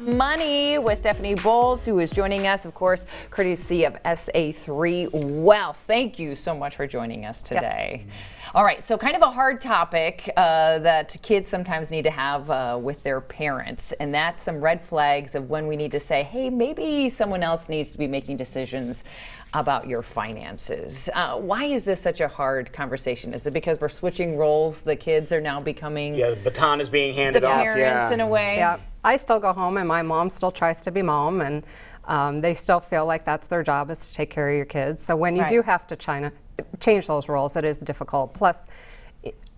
Money with Stephanie Bowles, who is joining us, of course, courtesy of SA3 Wealth. Thank you so much for joining us today. Yes. All right, so kind of a hard topic that kids sometimes need to have with their parents, and that's some red flags of when we need to say, hey, maybe someone else needs to be making decisions about your finances. Why is this such a hard conversation? Is it because we're switching roles? The kids are now becoming... Yeah, the baton is being handed off. The parents, in a way. Yeah, I still go home and my mom still tries to be mom, and they still feel like that's their job, is to take care of your kids. So when you do have to change those roles, it is difficult. Plus,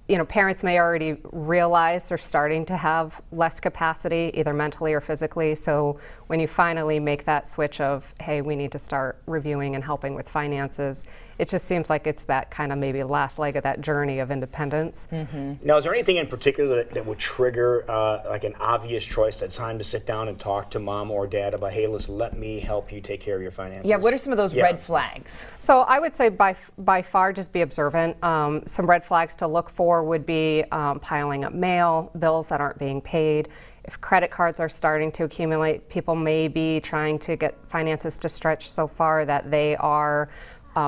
you know, parents may already realize they're starting to have less capacity, either mentally or physically. So when you finally make that switch of, hey, we need to start reviewing and helping with finances, it just seems like it's that kind of maybe last leg of that journey of independence. Now, is there anything in particular that would trigger like an obvious choice, that time to sit down and talk to mom or dad about, hey, listen, let me help you take care of your finances? Yeah, what are some of those red flags? So I would say by far just be observant. Some red flags to look for would be piling up mail, bills that aren't being paid. If credit cards are starting to accumulate, people may be trying to get finances to stretch so far that they are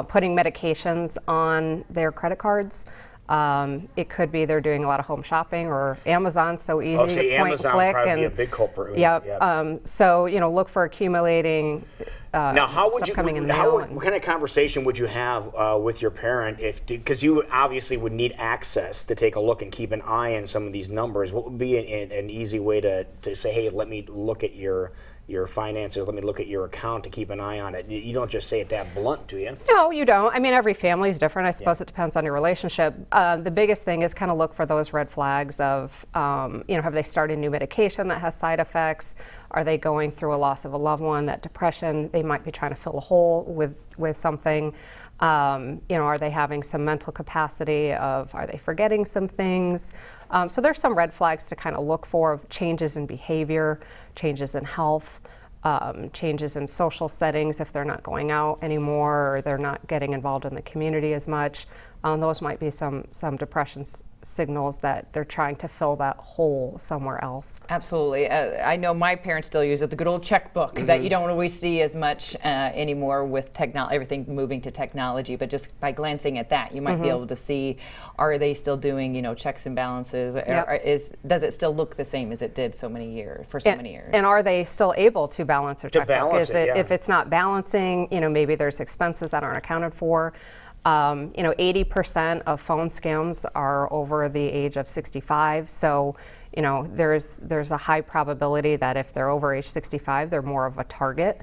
putting medications on their credit cards. It could be they're doing a lot of home shopping, or Amazon's so easy to point Amazon and click. Probably and be a big culprit. Yep. So, you know, look for accumulating now, how would you? Coming in the mail. What kind of conversation would you have with your parent, because you obviously would need access to take a look and keep an eye on some of these numbers? What would be an easy way to say, hey, let me look at your finances, let me look at your account to keep an eye on it? You don't just say it that blunt, do you? No, you don't. I mean, every family is different. I suppose it depends on your relationship. The biggest thing is kind of look for those red flags of, you know, have they started new medication that has side effects? Are they going through a loss of a loved one, that depression? They might be trying to fill a hole with something. You know, are they having some mental capacity of, are they forgetting some things? So there's some red flags to kind of look for, of changes in behavior, changes in health, changes in social settings if they're not going out anymore, or they're not getting involved in the community as much. Those might be some depression signals that they're trying to fill that hole somewhere else. Absolutely. I know my parents still use it, the good old checkbook that you don't always see as much anymore with everything moving to technology, but just by glancing at that, you might be able to see, are they still doing, you know, checks and balances? Does it still look the same as it did for so many years? And are they still able to balance their checkbook? Balance If it's not balancing, you know, maybe there's expenses that aren't accounted for. You know, 80% of phone scams are over the age of 65. So, you know, there's a high probability that if they're over age 65, they're more of a target.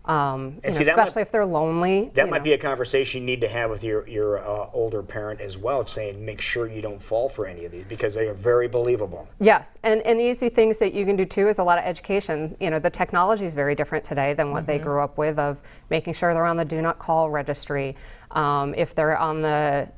Especially if they're lonely. That might be a conversation you need to have with your older parent as well, saying make sure you don't fall for any of these, because they are very believable. Yes, and easy things that you can do too is a lot of education. You know, the technology is very different today than what they grew up with, of making sure they're on the do not call registry. If they're on the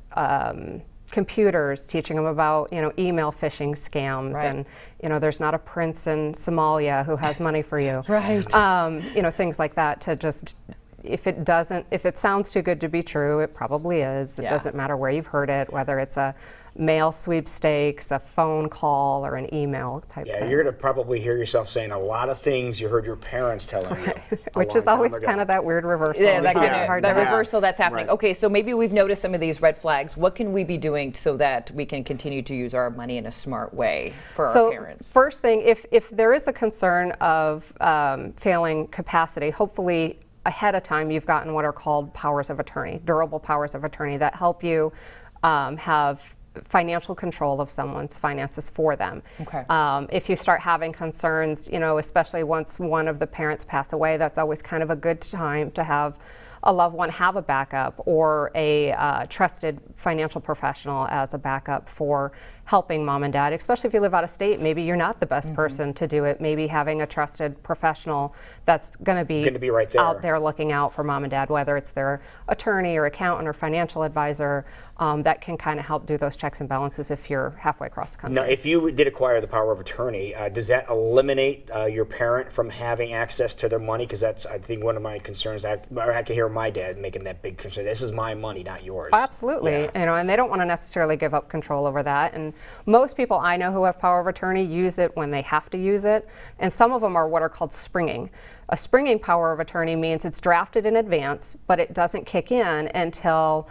computers, teaching them about, you know, email phishing scams, and, you know, there's not a prince in Somalia who has money for you. You know, things like that, to just, if it sounds too good to be true, it probably is. It doesn't matter where you've heard it, whether it's a mail sweepstakes, a phone call, or an email type thing. Yeah, you're going to probably hear yourself saying a lot of things you heard your parents telling you. Which is always kind of that weird reversal. Yeah, that kind of the reversal that's happening. Okay, so maybe we've noticed some of these red flags. What can we be doing so that we can continue to use our money in a smart way for our parents? First thing, if there is a concern of failing capacity, hopefully ahead of time you've gotten what are called powers of attorney, durable powers of attorney, that help you have financial control of someone's finances for them. If you start having concerns, you know, especially once one of the parents pass away, that's always kind of a good time to have a loved one have a backup, or a trusted financial professional as a backup for helping mom and dad, especially if you live out of state. Maybe you're not the best person to do it. Maybe having a trusted professional that's going to be right there, out there looking out for mom and dad, whether it's their attorney or accountant or financial advisor, that can kind of help do those checks and balances if you're halfway across the country. Now, if you did acquire the power of attorney, does that eliminate your parent from having access to their money? Because that's, I think, one of my concerns. I can hear my dad making that big concern. This is my money, not yours. Absolutely, Yeah. you know, and they don't want to necessarily give up control over that. And most people I know who have power of attorney use it when they have to use it, and some of them are what are called springing. A springing power of attorney means it's drafted in advance, but it doesn't kick in until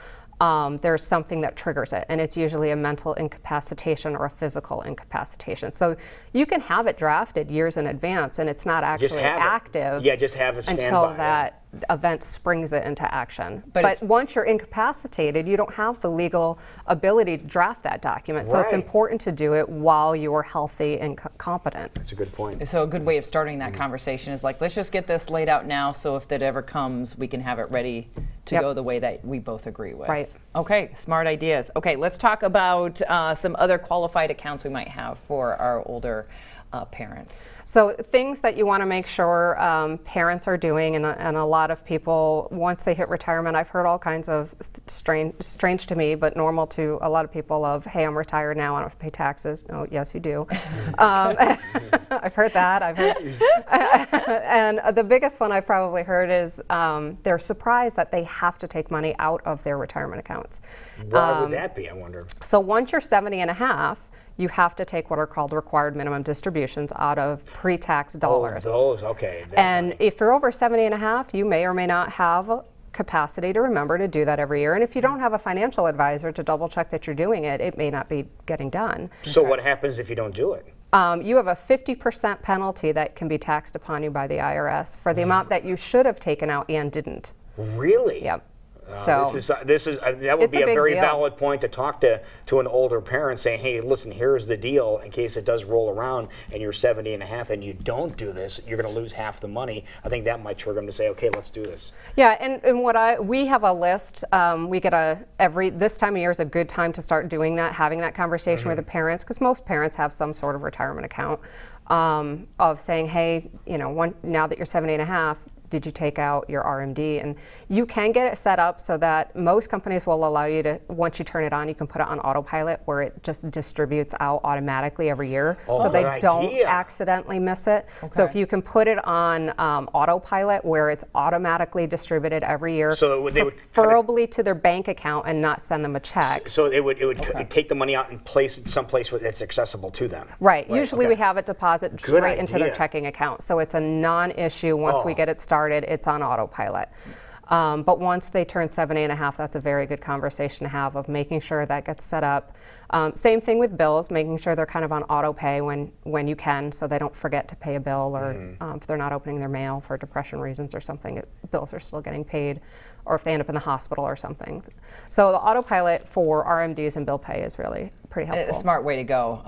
there's something that triggers it, and it's usually a mental incapacitation or a physical incapacitation. So you can have it drafted years in advance, and it's not actually active. Yeah, just have it stand until by, that event springs it into action. But But once you're incapacitated, you don't have the legal ability to draft that document. So it's Right. important to do it while you're healthy and competent. That's a good point. So a good way of starting that conversation is like, let's just get this laid out now, so if that ever comes, we can have it ready to Yep. go the way that we both agree with. Right. Okay, smart ideas. Okay, let's talk about some other qualified accounts we might have for our older parents. So things that you want to make sure parents are doing, and a lot of people, once they hit retirement, I've heard all kinds of strange to me, but normal to a lot of people of, hey, I'm retired now, I don't have to pay taxes. No, yes, you do. I've heard that. And the biggest one I've probably heard is they're surprised that they have to take money out of their retirement accounts. Why would that be, I wonder? So once you're 70 and a half, you have to take what are called required minimum distributions out of pre-tax dollars. Oh, those, okay. that And money. if you're over 70 and a half, you may or may not have capacity to remember to do that every year. And if you don't have a financial advisor to double check that you're doing it, it may not be getting done. So what happens if you don't do it? You have a 50% penalty that can be taxed upon you by the IRS for the amount that you should have taken out and didn't. Really? Yep. So this is that would it's be a a big very deal. valid point to talk to an older parent, saying, hey, listen, here's the deal. In case it does roll around and you're 70 and a half and you don't do this, you're going to lose half the money. I think that might trigger them to say, okay, let's do this. yeah, and we have a list. We get this time of year is a good time to start doing that, having that conversation with the parents, because most parents have some sort of retirement account, of saying, hey, you know, now that you're 70 and a half, did you take out your RMD? And you can get it set up so that most companies will allow you to, once you turn it on, you can put it on autopilot where it just distributes out automatically every year, so they good don't idea. accidentally miss it. So if you can put it on autopilot where it's automatically distributed every year, So they would preferably to their bank account and not send them a check. So it would take the money out and place it someplace where it's accessible to them. Right. Usually okay. we have it deposit straight into their idea. checking account. So it's a non-issue once we get it started, it's on autopilot. But once they turn 70 and a half, that's a very good conversation to have of making sure that gets set up. Same thing with bills, making sure they're kind of on auto pay when you can, so they don't forget to pay a bill, or if they're not opening their mail for depression reasons or something, bills are still getting paid, or if they end up in the hospital or something. So the autopilot for RMDs and bill pay is really pretty helpful. A smart way to go,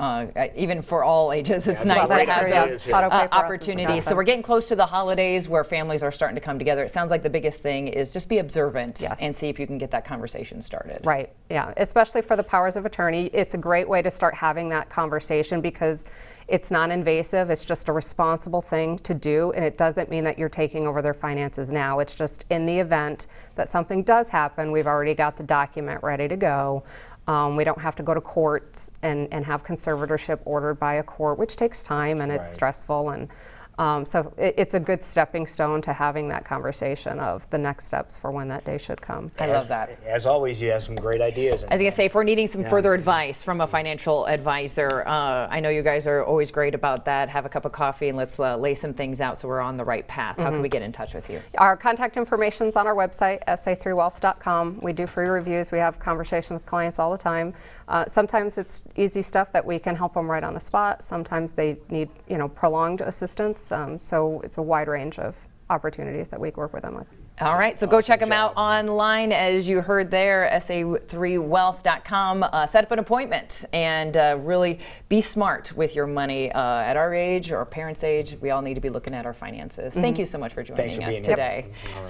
even for all ages. It's that's nice great to have idea. those Yeah. Auto pay for us is a opportunities. So we're getting close to the holidays where families are starting to come together. It sounds like the biggest thing is just be observant Yes. and see if you can get that conversation started. Right, yeah, especially for the powers of attorney. It's a great way to start having that conversation because it's non-invasive, it's just a responsible thing to do, and it doesn't mean that you're taking over their finances now. It's just in the event that something does happen, we've already got the document ready to go. We don't have to go to court and have conservatorship ordered by a court, which takes time and it's stressful. And so it's a good stepping stone to having that conversation of the next steps for when that day should come. I love that. As always, you have some great ideas. I was going to say, if we're needing some further advice from a financial advisor, I know you guys are always great about that. Have a cup of coffee and let's lay some things out so we're on the right path. How can we get in touch with you? Our contact information is on our website, SA3wealth.com. We do free reviews. We have conversation with clients all the time. Sometimes it's easy stuff that we can help them right on the spot. Sometimes they need, prolonged assistance. So it's a wide range of opportunities that we work with them with. All right, so go check them out online, as you heard there, SA3wealth.com. Set up an appointment and really be smart with your money. At our age or our parents' age, we all need to be looking at our finances. Thank you so much for joining us today. All right.